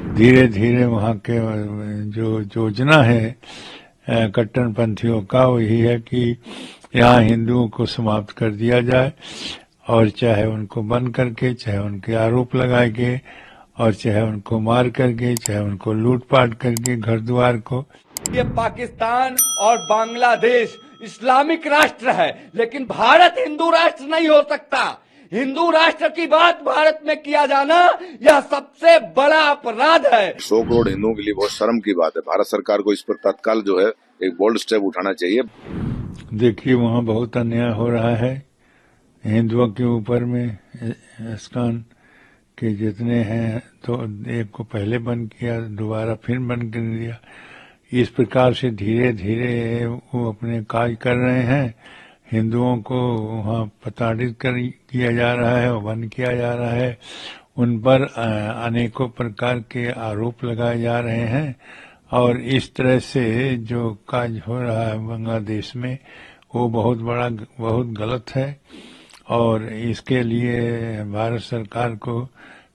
धीरे धीरे वहाँ के जो योजना है कट्टरपंथियों का, वही है कि यहाँ हिंदुओं को समाप्त कर दिया जाए, और चाहे उनको बंद करके, चाहे उनके आरोप लगाए के, और चाहे उनको मार करके, चाहे उनको लूटपाट करके घर द्वार को। ये पाकिस्तान और बांग्लादेश इस्लामिक राष्ट्र है, लेकिन भारत हिंदू राष्ट्र नहीं हो सकता। हिंदू राष्ट्र की बात भारत में किया जाना यह सबसे बड़ा अपराध है। 100 करोड़ हिंदुओं के लिए बहुत शर्म की बात है। भारत सरकार को इस पर तत्काल जो है एक बोल्ड स्टेप उठाना चाहिए। देखिए वहाँ बहुत अन्याय हो रहा है हिंदुओं के ऊपर में। इस्कॉन के जितने हैं तो एक को पहले बंद किया, दोबारा फिर बंद कर दिया। इस प्रकार से धीरे धीरे वो अपने कार्य कर रहे हैं। हिंदुओं को वहाँ प्रताड़ित किया जा रहा है और बंद किया जा रहा है। उन पर अनेकों प्रकार के आरोप लगाए जा रहे हैं, और इस तरह से जो कार्य हो रहा है बांग्लादेश में वो बहुत गलत है। और इसके लिए भारत सरकार को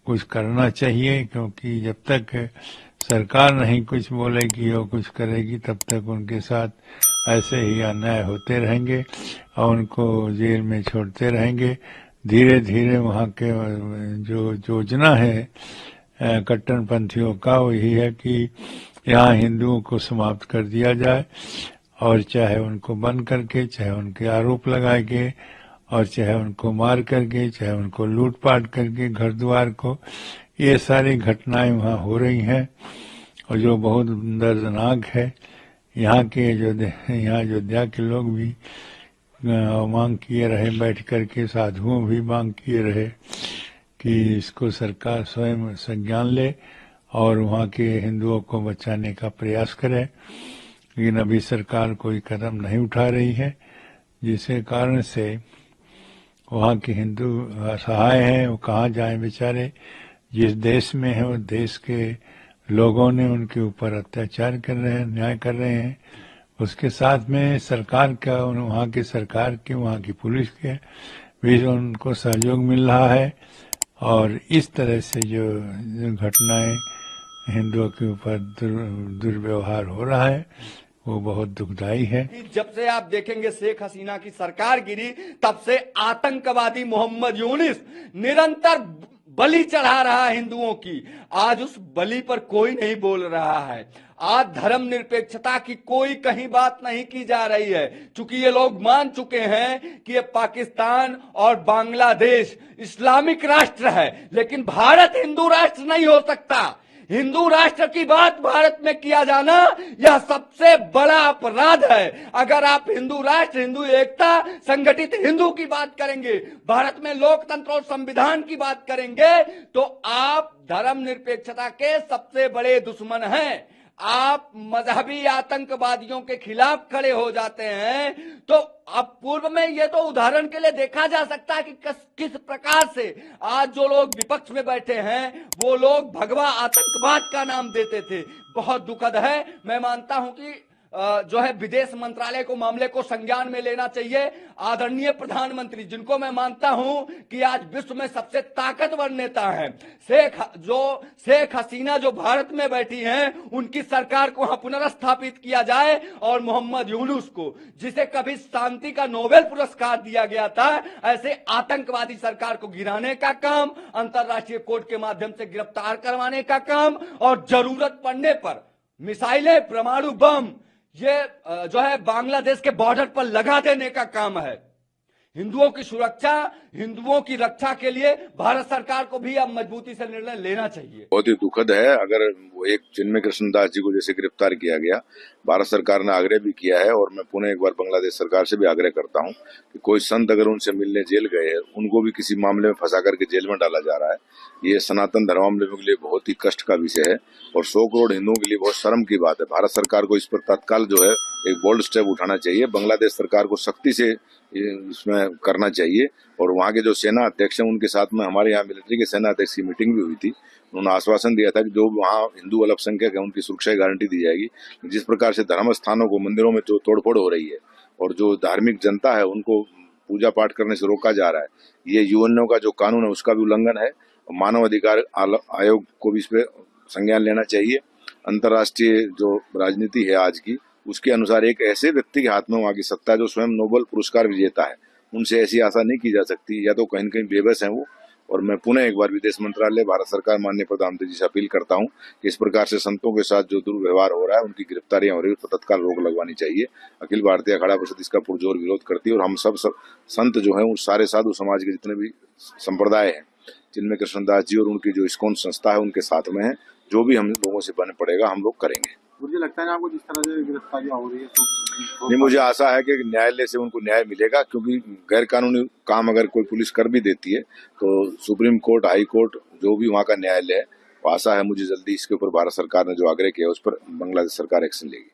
कुछ करना चाहिए, क्योंकि जब तक सरकार नहीं कुछ बोलेगी और कुछ करेगी तब तक उनके साथ ऐसे ही अन्याय होते रहेंगे और उनको जेल में छोड़ते रहेंगे। धीरे धीरे वहाँ के जो योजना है कट्टरपंथियों का, वही है कि यहाँ हिंदुओं को समाप्त कर दिया जाए, और चाहे उनको बंद करके, चाहे उनके आरोप लगाए के, और चाहे उनको मार करके, चाहे उनको लूटपाट करके घर द्वार को। ये सारी घटनाएं वहाँ हो रही हैं और जो बहुत दर्दनाक है। यहाँ अयोध्या के लोग भी मांग किए रहे, बैठ करके साधुओं भी मांग किए रहे कि इसको सरकार स्वयं संज्ञान ले और वहाँ के हिंदुओं को बचाने का प्रयास करे, लेकिन अभी सरकार कोई कदम नहीं उठा रही है, जिसके कारण से वहाँ के हिंदू असहाय हैं। वो कहाँ जाएं बेचारे। जिस देश में है वो देश के लोगों ने उनके ऊपर अत्याचार कर रहे हैं, न्याय कर रहे हैं। उसके साथ में सरकार का, वहाँ की सरकार के, वहाँ की पुलिस के भी उनको सहयोग मिल रहा है। और इस तरह से जो घटनाएं हिंदुओं के ऊपर दुर्व्यवहार हो रहा है वो बहुत दुखदाई है। जब से आप देखेंगे शेख हसीना की सरकार गिरी, तब से आतंकवादी मोहम्मद यूनिस निरंतर बलि चढ़ा रहा है हिंदुओं की। आज उस बलि पर कोई नहीं बोल रहा है। आज धर्मनिरपेक्षता की कोई कहीं बात नहीं की जा रही है, क्योंकि ये लोग मान चुके हैं कि ये पाकिस्तान और बांग्लादेश इस्लामिक राष्ट्र है, लेकिन भारत हिंदू राष्ट्र नहीं हो सकता। हिंदू राष्ट्र की बात भारत में किया जाना यह सबसे बड़ा अपराध है। अगर आप हिंदू राष्ट्र, हिंदू एकता, संगठित हिंदू की बात करेंगे, भारत में लोकतंत्र और संविधान की बात करेंगे, तो आप धर्मनिरपेक्षता के सबसे बड़े दुश्मन हैं। आप मजहबी आतंकवादियों के खिलाफ खड़े हो जाते हैं। तो अब पूर्व में ये तो उदाहरण के लिए देखा जा सकता है कि किस प्रकार से आज जो लोग विपक्ष में बैठे हैं वो लोग भगवा आतंकवाद का नाम देते थे। बहुत दुखद है। मैं मानता हूं कि जो है विदेश मंत्रालय को मामले को संज्ञान में लेना चाहिए। आदरणीय प्रधानमंत्री, जिनको मैं मानता हूं कि आज विश्व में सबसे ताकतवर नेता हैं, शेख हसीना जो भारत में बैठी हैं, उनकी सरकार को वहां पुनर्स्थापित किया जाए, और मोहम्मद यूनुस को, जिसे कभी शांति का नोबेल पुरस्कार दिया गया था, ऐसे आतंकवादी सरकार को गिराने का काम, अंतर्राष्ट्रीय कोर्ट के माध्यम से गिरफ्तार करवाने का काम, और जरूरत पड़ने पर मिसाइलें, परमाणु बम ये जो है बांग्लादेश के बॉर्डर पर लगा देने का काम है। हिंदुओं की सुरक्षा, हिंदुओं की रक्षा के लिए भारत सरकार को भी अब मजबूती से निर्णय लेना चाहिए। बहुत ही दुखद है। अगर वो एक चिन्मय कृष्णदास जी को जैसे गिरफ्तार किया गया, भारत सरकार ने आग्रह भी किया है, और मैं पुनः एक बार बांग्लादेश सरकार से भी आग्रह करता हूं कि कोई संत अगर उनसे मिलने जेल गए हैं, उनको भी किसी मामले में फंसा करके जेल में डाला जा रहा है। ये सनातन धर्मावलंबियों के लिए बहुत ही कष्ट का विषय है, और 100 करोड़ हिंदुओं के लिए बहुत शर्म की बात है। भारत सरकार को इस पर तत्काल जो है एक बोल्ड स्टेप उठाना चाहिए। बांग्लादेश सरकार को सख्ती से इसमें करना चाहिए। और वहाँ के जो सेना अध्यक्ष हैं, उनके साथ में हमारे यहाँ मिलिट्री के सेना अध्यक्ष की मीटिंग भी हुई थी। उन्होंने आश्वासन दिया था कि जो वहाँ हिंदू अल्पसंख्यक है उनकी सुरक्षा की गारंटी दी जाएगी। जिस प्रकार से धर्म स्थानों को, मंदिरों में जो तोड़फोड़ हो रही है और जो धार्मिक जनता है उनको पूजा पाठ करने से रोका जा रहा है, ये यूएनओ का जो कानून है उसका भी उल्लंघन है। मानव अधिकार आयोग को भी इस पे संज्ञान लेना चाहिए। अंतर्राष्ट्रीय जो राजनीति है आज की, उसके अनुसार एक ऐसे व्यक्ति के हाथ में वहाँ की सत्ता है जो स्वयं नोबेल पुरस्कार विजेता है, उनसे ऐसी आशा नहीं की जा सकती। या तो कहीं न कहीं बेबस है वो। और मैं पुनः एक बार विदेश मंत्रालय, भारत सरकार, माननीय प्रधानमंत्री जी से अपील करता हूं कि इस प्रकार से संतों के साथ जो दुर्व्यवहार हो रहा है, उनकी गिरफ्तारियां हो रही है, उस पर तत्काल रोक लगवानी चाहिए। अखिल भारतीय अखाड़ा परिषद इसका पुरजोर विरोध करती है और हम सब संत जो है, उन सारे साधु समाज के जितने भी संप्रदाय हैं, जिनमें कृष्णदास जी और उनकी जो इस्कॉन संस्था है, उनके साथ में है। जो भी हम लोगों से बन पड़ेगा हम लोग करेंगे। मुझे लगता है ना, आपको जिस तरह से गिरफ्तारियां हो रही है तो नहीं, मुझे आशा है कि न्यायालय से उनको न्याय मिलेगा, क्योंकि गैर कानूनी काम अगर कोई पुलिस कर भी देती है तो सुप्रीम कोर्ट, हाई कोर्ट, जो भी वहाँ का न्यायालय है, आशा है मुझे जल्दी इसके ऊपर भारत सरकार ने जो आग्रह किया उस पर बांग्लादेश सरकार एक्शन लेगी।